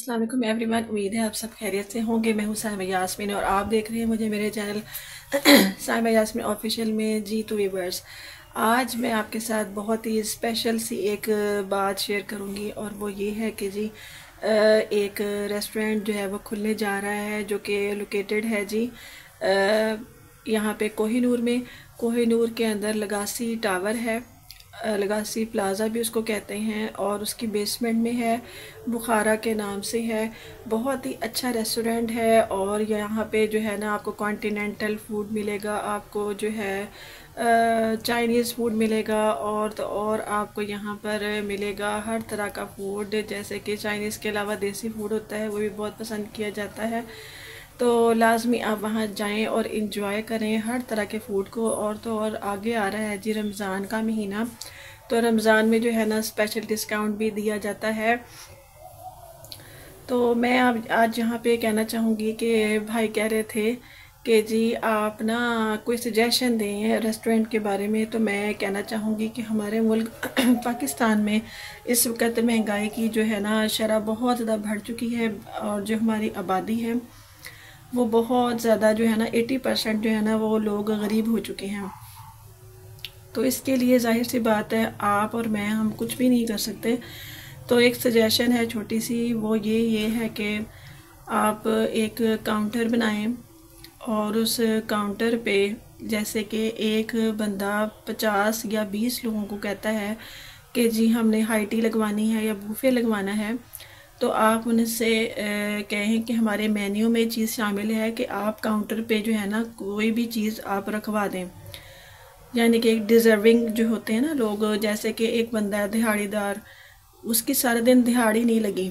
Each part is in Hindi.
अस्सलाम वालेकुम एवरीवन। उम्मीद है आप सब खैरियत से होंगे। मैं हूँ साइमा यास्मीन और आप देख रहे हैं मुझे मेरे चैनल साइमा यास्मीन ऑफिशियल में। जी तो व्यूअर्स, आज मैं आपके साथ बहुत ही स्पेशल सी एक बात शेयर करूँगी और वो ये है कि जी एक रेस्टोरेंट जो है वो खुलने जा रहा है जो कि लोकेटेड है जी यहाँ पे कोहिनूर में। कोहिनूर के अंदर लगासी टावर है, लगासी प्लाज़ा भी उसको कहते हैं, और उसकी बेसमेंट में है, बुखारा के नाम से है। बहुत ही अच्छा रेस्टोरेंट है और यहाँ पे जो है ना आपको कॉन्टिनेंटल फूड मिलेगा, आपको जो है चाइनीज़ फूड मिलेगा, और तो और आपको यहाँ पर मिलेगा हर तरह का फूड। जैसे कि चाइनीज़ के अलावा देसी फूड होता है, वो भी बहुत पसंद किया जाता है। तो लाजमी आप वहाँ जाएं और इंजॉय करें हर तरह के फ़ूड को। और तो और आगे आ रहा है जी रमज़ान का महीना, तो रमज़ान में जो है ना स्पेशल डिस्काउंट भी दिया जाता है। तो मैं आज यहाँ पे कहना चाहूँगी कि भाई कह रहे थे कि जी आप ना कोई सजेशन दें रेस्टोरेंट के बारे में। तो मैं कहना चाहूँगी कि हमारे मुल्क पाकिस्तान में इस वक्त महंगाई की जो है ना शरह बहुत ज़्यादा बढ़ चुकी है, और जो हमारी आबादी है वो बहुत ज़्यादा जो है ना 80% जो है ना वो लोग गरीब हो चुके हैं। तो इसके लिए जाहिर सी बात है आप और मैं हम कुछ भी नहीं कर सकते। तो एक सजेशन है छोटी सी, वो ये है कि आप एक काउंटर बनाएं और उस काउंटर पे जैसे कि एक बंदा 50 या 20 लोगों को कहता है कि जी हमने हाई टी लगवानी है या बूफे लगवाना है, तो आप उनसे कहें कि हमारे मेन्यू में चीज़ शामिल है कि आप काउंटर पे जो है ना कोई भी चीज़ आप रखवा दें। यानी कि एक डिज़र्विंग जो होते हैं ना लोग, जैसे कि एक बंदा है दिहाड़ीदार, उसकी सारे दिन दिहाड़ी नहीं लगी,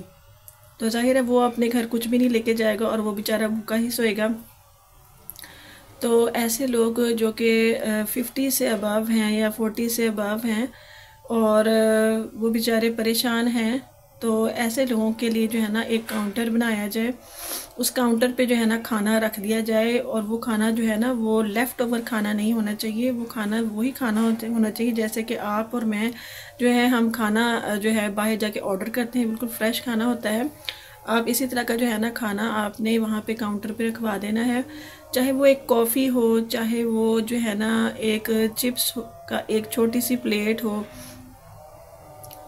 तो जाहिर है वो अपने घर कुछ भी नहीं लेके जाएगा और वो बेचारा भूखा ही सोएगा। तो ऐसे लोग जो कि 50 से अबव हैं या 40 से अबव हैं और वो बेचारे परेशान हैं, तो ऐसे लोगों के लिए जो है ना एक काउंटर बनाया जाए। उस काउंटर पे जो है ना खाना रख दिया जाए, और वो खाना जो है ना वो लेफ़्ट ओवर खाना नहीं होना चाहिए। वो खाना वही खाना होना चाहिए जैसे कि आप और मैं जो है हम खाना जो है बाहर जाके ऑर्डर करते हैं, बिल्कुल फ्रेश खाना होता है। आप इसी तरह का जो है ना खाना आपने वहाँ पे काउंटर पे रखवा देना है। चाहे वो एक कॉफ़ी हो, चाहे वो जो है ना एक चिप्स का एक छोटी सी प्लेट हो,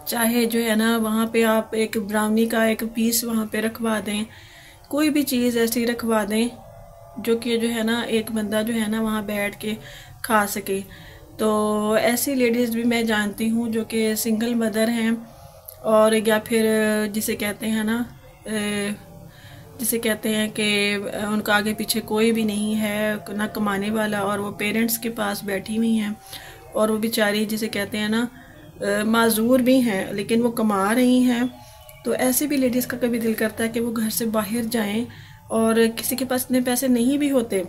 चाहे जो है ना वहाँ पे आप एक ब्राउनी का एक पीस वहाँ पे रखवा दें। कोई भी चीज़ ऐसी रखवा दें जो कि जो है ना एक बंदा जो है ना वहाँ बैठ के खा सके। तो ऐसी लेडीज़ भी मैं जानती हूँ जो कि सिंगल मदर हैं, और या फिर जिसे कहते हैं ना जिसे कहते हैं कि उनका आगे पीछे कोई भी नहीं है ना कमाने वाला, और वो पेरेंट्स के पास बैठी हुई हैं, और वो बेचारी जिसे कहते हैं ना माजूर भी हैं लेकिन वो कमा रही हैं। तो ऐसे भी लेडीज़ का कभी दिल करता है कि वो घर से बाहर जाएं, और किसी के पास इतने पैसे नहीं भी होते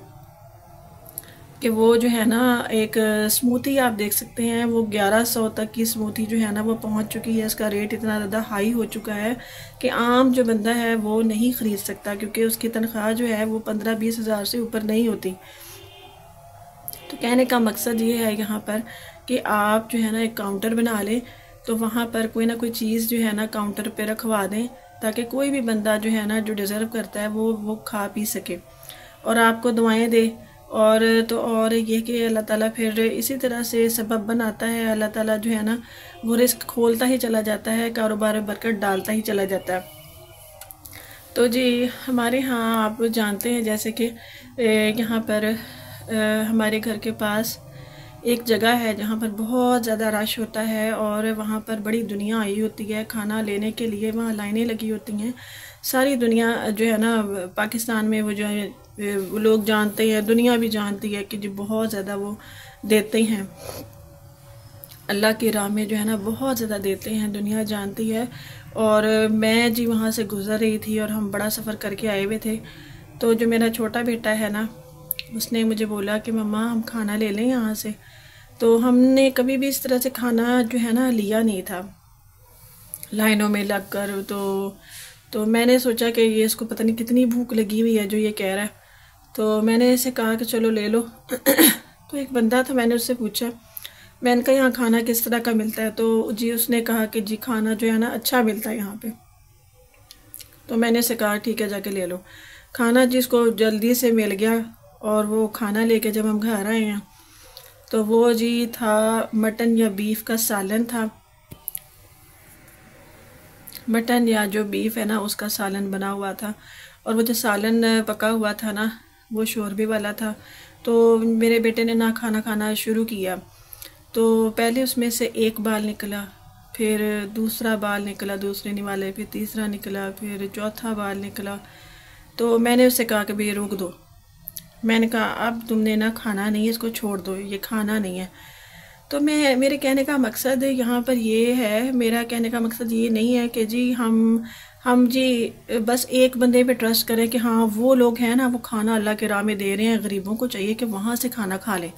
कि वो जो है ना एक स्मूथी आप देख सकते हैं, वो 1100 तक की स्मूथी जो है ना वो पहुंच चुकी है। इसका रेट इतना ज़्यादा हाई हो चुका है कि आम जो बंदा है वो नहीं ख़रीद सकता, क्योंकि उसकी तनख्वाह जो है वो 15-20 हज़ार से ऊपर नहीं होती। तो कहने का मकसद ये है यहाँ पर कि आप जो है ना एक काउंटर बना लें, तो वहाँ पर कोई ना कोई चीज़ जो है ना काउंटर पे रखवा दें, ताकि कोई भी बंदा जो है ना जो डिज़र्व करता है वो खा पी सके और आपको दुआएं दे। और तो और ये कि अल्लाह ताला फिर इसी तरह से सबब बनाता है। अल्लाह ताला जो है ना वो रिस्क खोलता ही चला जाता है, कारोबार में बरकत डालता ही चला जाता है। तो जी हमारे यहाँ आप जानते हैं जैसे कि यहाँ पर हमारे घर के पास एक जगह है जहाँ पर बहुत ज़्यादा रश होता है, और वहाँ पर बड़ी दुनिया आई होती है खाना लेने के लिए। वहाँ लाइनें लगी होती हैं, सारी दुनिया जो है ना पाकिस्तान में वो जो है वो लोग जानते हैं, दुनिया भी जानती है कि जो बहुत ज़्यादा वो देते हैं अल्लाह की राह में, जो है ना बहुत ज़्यादा देते हैं, दुनिया जानती है। और मैं जी वहाँ से गुज़र रही थी और हम बड़ा सफ़र करके आए हुए थे। तो जो मेरा छोटा बेटा है ना उसने मुझे बोला कि मम्मा हम खाना ले लें यहाँ से। तो हमने कभी भी इस तरह से खाना जो है ना लिया नहीं था लाइनों में लग कर। तो मैंने सोचा कि ये इसको पता नहीं कितनी भूख लगी हुई है जो ये कह रहा है। तो मैंने इसे कहा कि चलो ले लो तो एक बंदा था, मैंने उससे पूछा, मैंने कहा यहाँ खाना किस तरह का मिलता है? तो जी उसने कहा कि जी खाना जो है ना अच्छा मिलता है यहाँ पे। तो मैंने उसे कहा ठीक है जाके ले लो खाना। जिसको जल्दी से मिल गया और वो खाना लेके जब हम घर आए हैं तो वो जी था मटन या बीफ का सालन था। मटन या जो बीफ है ना उसका सालन बना हुआ था, और वो जो सालन पका हुआ था ना वो शोरबे वाला था। तो मेरे बेटे ने ना खाना खाना शुरू किया, तो पहले उसमें से एक बाल निकला, फिर दूसरा बाल निकला दूसरे निवाले, फिर तीसरा निकला, फिर चौथा बाल निकला। तो मैंने उससे कहा कि भाई रोक दो। मैंने कहा अब तुमने ना खाना नहीं है, इसको छोड़ दो, ये खाना नहीं है। तो मेरे कहने का मकसद यहाँ पर ये है, मेरा कहने का मकसद ये नहीं है कि जी हम जी बस एक बंदे पे ट्रस्ट करें कि हाँ वो लोग हैं ना वो खाना अल्लाह के राह में दे रहे हैं, गरीबों को चाहिए कि वहाँ से खाना खा लें।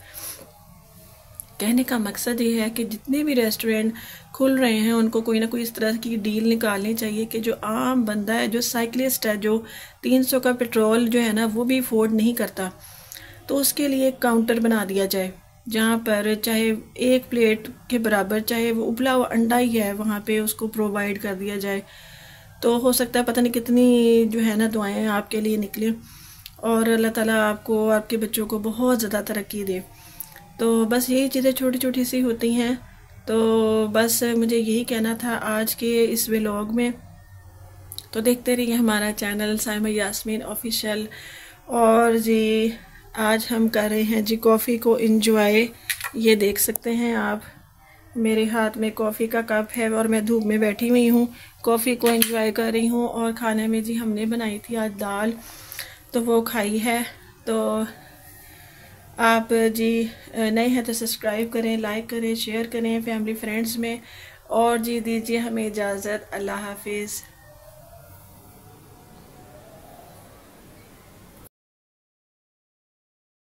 कहने का मकसद ये है कि जितने भी रेस्टोरेंट खुल रहे हैं उनको कोई ना कोई इस तरह की डील निकालनी चाहिए कि जो आम बंदा है, जो साइकिलिस्ट है, जो 300 का पेट्रोल जो है ना वो भी अफोर्ड नहीं करता, तो उसके लिए एक काउंटर बना दिया जाए जहाँ पर चाहे एक प्लेट के बराबर चाहे वो उबला हुआ अंडा ही है वहाँ पे उसको प्रोवाइड कर दिया जाए। तो हो सकता है पता नहीं कितनी जो है ना दुआएं आपके लिए निकले और अल्लाह ताला आपको आपके बच्चों को बहुत ज़्यादा तरक्की दे। तो बस यही चीज़ें छोटी छोटी सी होती हैं। तो बस मुझे यही कहना था आज के इस व्लॉग में। तो देखते रहिए हमारा चैनल साइमा यास्मीन ऑफिशियल। और जी आज हम कर रहे हैं जी कॉफ़ी को इंजॉय। ये देख सकते हैं आप मेरे हाथ में कॉफ़ी का कप है और मैं धूप में बैठी हुई हूँ, कॉफ़ी को एंजॉय कर रही हूँ। और खाने में जी हमने बनाई थी आज दाल, तो वो खाई है। तो आप जी नए हैं तो सब्सक्राइब करें, लाइक करें, शेयर करें फैमिली फ्रेंड्स में। और जी दीजिए हमें इजाज़त। अल्लाह हाफिज़।